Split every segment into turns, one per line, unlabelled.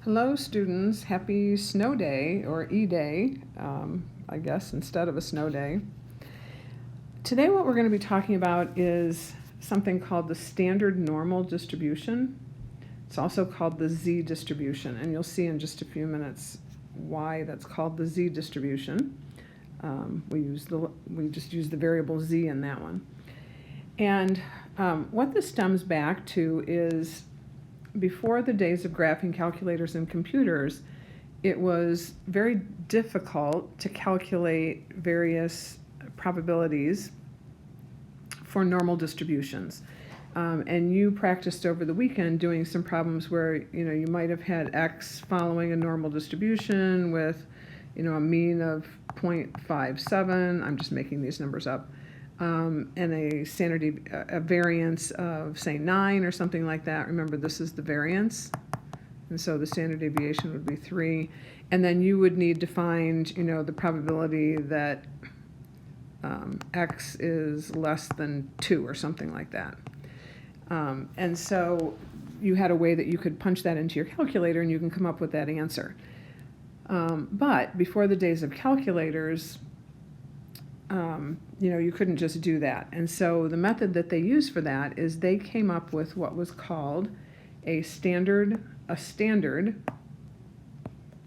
Hello students, happy snow day or E-Day, I guess, instead of a snow day. Today what we're going to be talking about is something called the standard normal distribution. It's also called the Z distribution, and you'll see in just a few minutes why that's called the Z distribution. We just use the variable Z in that one. And what this stems back to is before the days of graphing calculators and computers, it was very difficult to calculate various probabilities for normal distributions. And you practiced over the weekend doing some problems where you might have had X following a normal distribution with a mean of 0.57. I'm just making these numbers up. And a variance of, say, 9 or something like that. Remember, this is the variance, and so the standard deviation would be 3. And then you would need to find, the probability that X is less than 2 or something like that. And so you had a way that you could punch that into your calculator and you can come up with that answer. But before the days of calculators, you couldn't just do that. And so the method that they use for that is they came up with what was called a standard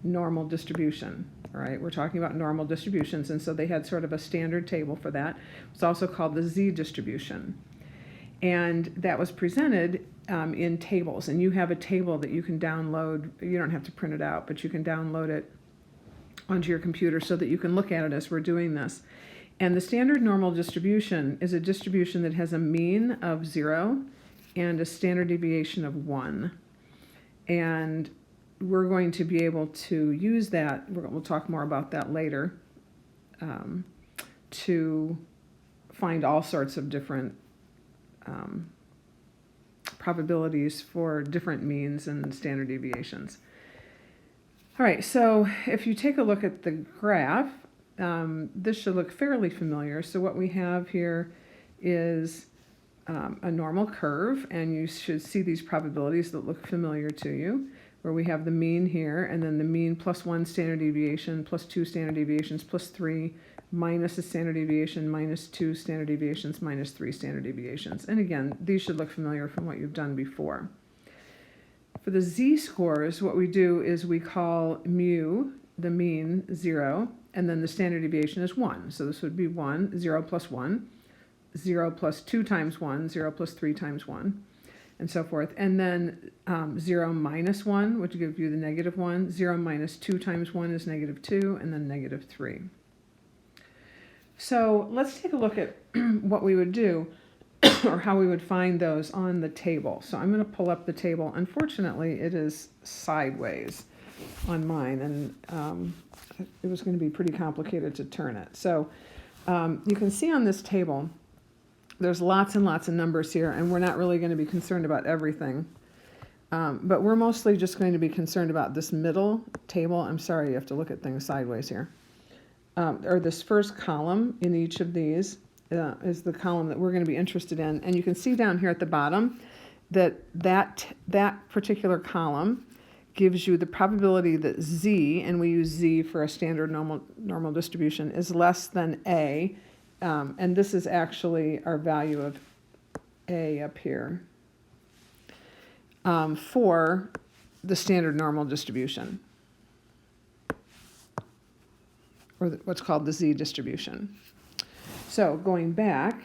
normal distribution. All right, we're talking about normal distributions, and so they had sort of a standard table for that. It's also called the Z distribution. And that was presented in tables, and you have a table that you can download. You don't have to print it out, but you can download it onto your computer so that you can look at it as we're doing this. And the standard normal distribution is a distribution that has a mean of 0 and a standard deviation of 1. And we're going to be able to use that, we'll talk more about that later, to find all sorts of different probabilities for different means and standard deviations. All right, so if you take a look at the graph, this should look fairly familiar. So what we have here is a normal curve, and you should see these probabilities that look familiar to you, where we have the mean here, and then the mean plus 1 standard deviation, plus 2 standard deviations, plus 3, minus a standard deviation, minus 2 standard deviations, minus 3 standard deviations. And again, these should look familiar from what you've done before. For the Z-scores, what we do is we call mu, the mean, 0, and then the standard deviation is 1. So this would be 1, 0 plus 1, 0 plus 2 times 1, 0 plus 3 times 1, and so forth. And then 0 minus 1, which gives you the negative 1. 0 minus 2 times 1 is negative 2, and then negative 3. So let's take a look at what we would do or how we would find those on the table. So I'm going to pull up the table. Unfortunately, it is sideways on mine, and it was going to be pretty complicated to turn it. So you can see on this table, there's lots and lots of numbers here, and we're not really going to be concerned about everything. But we're mostly just going to be concerned about this middle table. I'm sorry, you have to look at things sideways here. Or this first column in each of these is the column that we're going to be interested in. And you can see down here at the bottom that particular column gives you the probability that Z, and we use Z for a standard normal distribution, is less than A. And this is actually our value of A up here for the standard normal distribution, or what's called the Z distribution. So going back,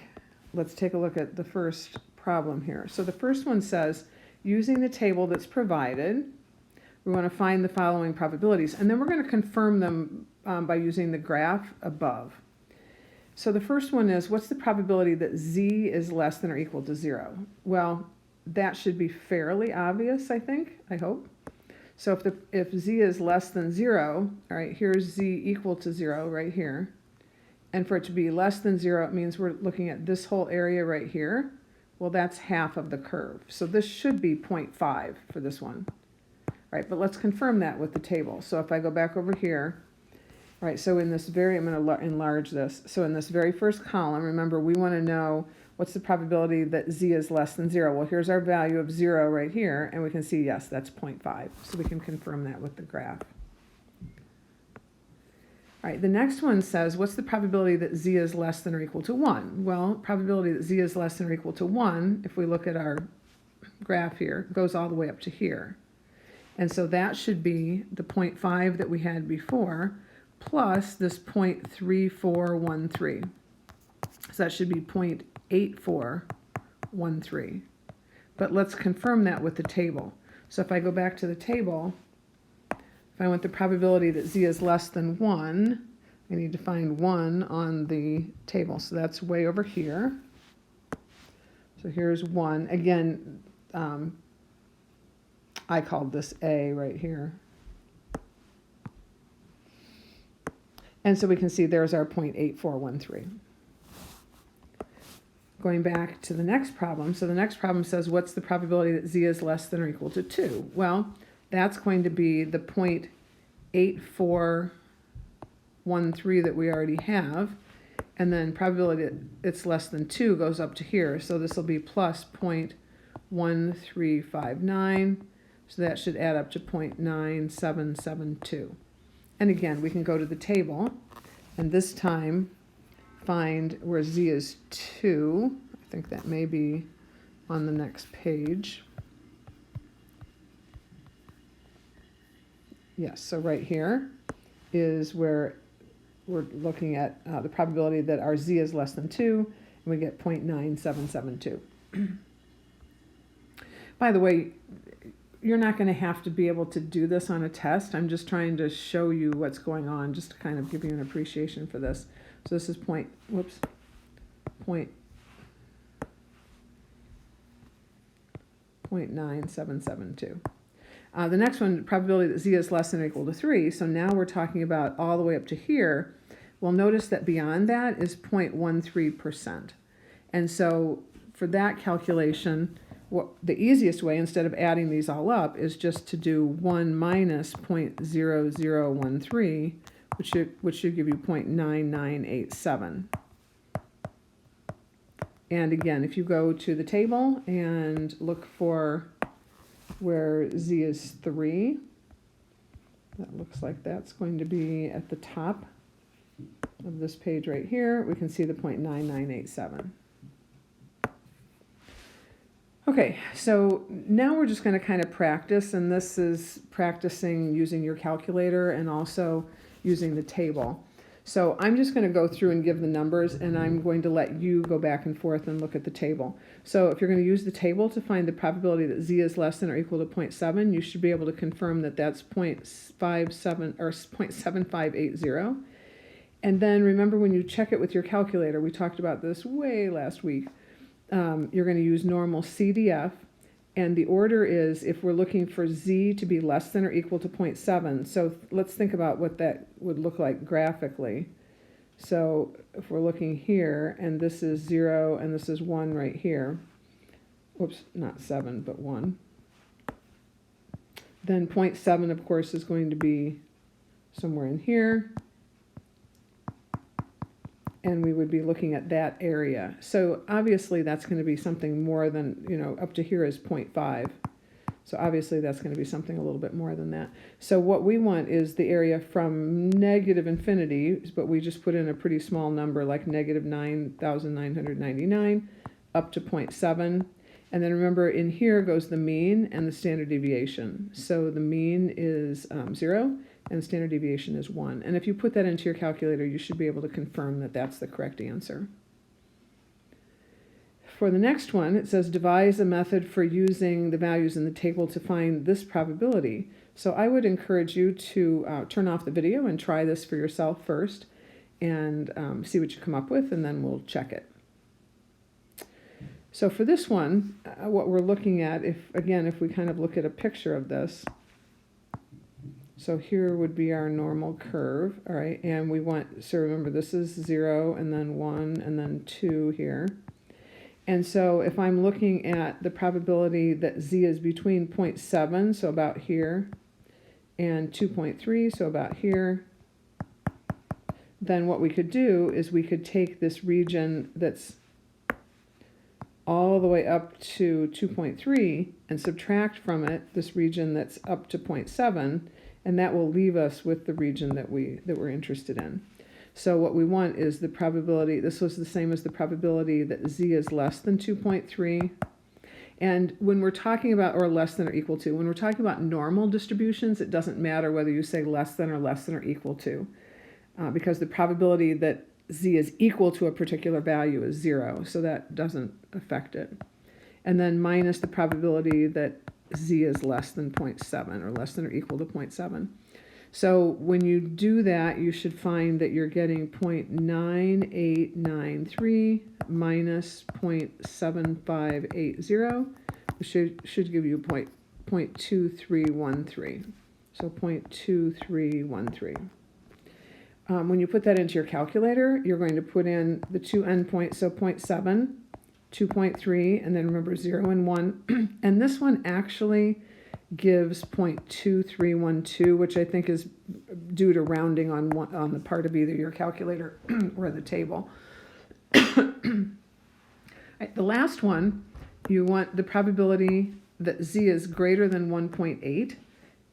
let's take a look at the first problem here. So the first one says, using the table that's provided, we want to find the following probabilities, and then we're going to confirm them by using the graph above. So the first one is, what's the probability that Z is less than or equal to 0? Well, that should be fairly obvious, I hope. So if Z is less than 0, all right, here's Z equal to 0 right here. And for it to be less than 0, it means we're looking at this whole area right here. Well, that's half of the curve. So this should be 0.5 for this one. All right, but let's confirm that with the table. So if I go back over here, all right, so in this I'm going to enlarge this. So in this very first column, remember, we want to know what's the probability that z is less than 0? Well, here's our value of 0 right here, and we can see, yes, that's 0.5. So we can confirm that with the graph. All right, the next one says, what's the probability that z is less than or equal to 1? Well, probability that z is less than or equal to 1, if we look at our graph here, goes all the way up to here. And so that should be the 0.5 that we had before, plus this 0.3413. So that should be 0.8413. But let's confirm that with the table. So if I go back to the table, if I want the probability that z is less than 1, I need to find 1 on the table. So that's way over here. So here's 1. Again, I called this A right here. And so we can see there's our 0.8413. Going back to the next problem. So the next problem says, what's the probability that z is less than or equal to 2? Well, that's going to be the 0.8413 that we already have. And then probability that it's less than 2 goes up to here. So this will be plus 0.1359. So that should add up to 0.9772. And again, we can go to the table and this time find where z is 2. I think that may be on the next page. Yes, so right here is where we're looking at the probability that our z is less than 2, and we get 0.9772. By the way, you're not going to have to be able to do this on a test. I'm just trying to show you what's going on, just to kind of give you an appreciation for this. So this is 0.9772. The next one, probability that z is less than or equal to 3. So now we're talking about all the way up to here. Well, notice that beyond that is 0.13%. And so for that calculation, the easiest way, instead of adding these all up, is just to do 1 minus 0.0013, which should give you 0.9987. And again, if you go to the table and look for where z is 3, that looks like that's going to be at the top of this page right here. We can see the 0.9987. Okay, so now we're just going to kind of practice, and this is practicing using your calculator and also using the table. So I'm just going to go through and give the numbers, and I'm going to let you go back and forth and look at the table. So if you're going to use the table to find the probability that z is less than or equal to 0.7, you should be able to confirm that that's 0.57 or 0.7580. And then remember, when you check it with your calculator, we talked about this way last week, you're going to use normal CDF, and the order is, if we're looking for z to be less than or equal to 0.7, so let's think about what that would look like graphically. So if we're looking here, and this is 0, and this is 1 right here, whoops, not 7, but 1, then 0.7, of course, is going to be somewhere in here, and we would be looking at that area. So obviously that's going to be something more than, up to here is 0.5. So obviously that's going to be something a little bit more than that. So what we want is the area from negative infinity, but we just put in a pretty small number like negative 9,999 up to 0.7. And then remember, in here goes the mean and the standard deviation. So the mean is 0. And the standard deviation is 1. And if you put that into your calculator, you should be able to confirm that that's the correct answer. For the next one, it says devise a method for using the values in the table to find this probability. So I would encourage you to turn off the video and try this for yourself first and see what you come up with, and then we'll check it. So for this one, what we're looking at, if we kind of look at a picture of this, so here would be our normal curve, all right, and we want, so remember this is 0 and then 1 and then 2 here. And so if I'm looking at the probability that z is between 0.7, so about here, and 2.3, so about here, then what we could do is we could take this region that's all the way up to 2.3 and subtract from it this region that's up to 0.7, and that will leave us with the region that we're interested in. So what we want is the probability, this was the same as the probability that z is less than 2.3. And when we're talking about, or less than or equal to, when we're talking about normal distributions, it doesn't matter whether you say less than or equal to, because the probability that z is equal to a particular value is 0, so that doesn't affect it. And then minus the probability that z is less than 0.7 or less than or equal to 0.7. So when you do that, you should find that you're getting 0.9893 minus 0.7580, which should give you 0.2313. So 0.2313. When you put that into your calculator, you're going to put in the two endpoints, so 0.7, 2.3, and then remember 0 and 1. And this one actually gives 0.2312, which I think is due to rounding on the part of either your calculator or the table. The last one, you want the probability that z is greater than 1.8.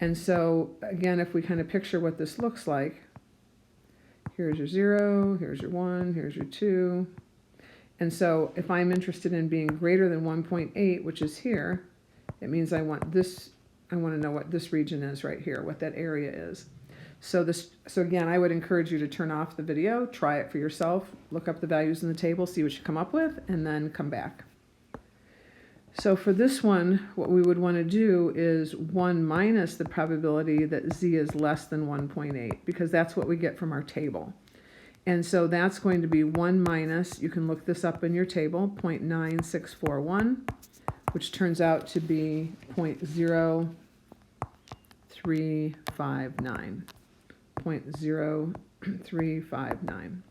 And so, again, if we kind of picture what this looks like, here's your 0, here's your 1, here's your 2. And so if I'm interested in being greater than 1.8, which is here, it means I want this, I want to know what this region is right here, what that area is. So again, I would encourage you to turn off the video, try it for yourself, look up the values in the table, see what you come up with, and then come back. So for this one, what we would want to do is 1 minus the probability that z is less than 1.8, because that's what we get from our table. And so that's going to be 1 minus, you can look this up in your table, 0.9641, which turns out to be 0.0359. 0.0359.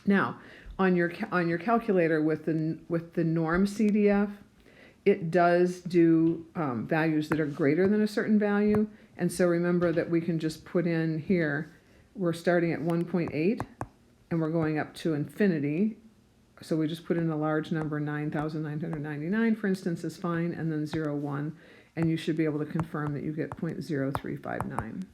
Now, on your calculator with the norm CDF, it does do values that are greater than a certain value. And so remember that we can just put in here, we're starting at 1.8 and we're going up to infinity. So we just put in a large number, 9,999, for instance, is fine, and then 0, 1, and you should be able to confirm that you get 0.0359.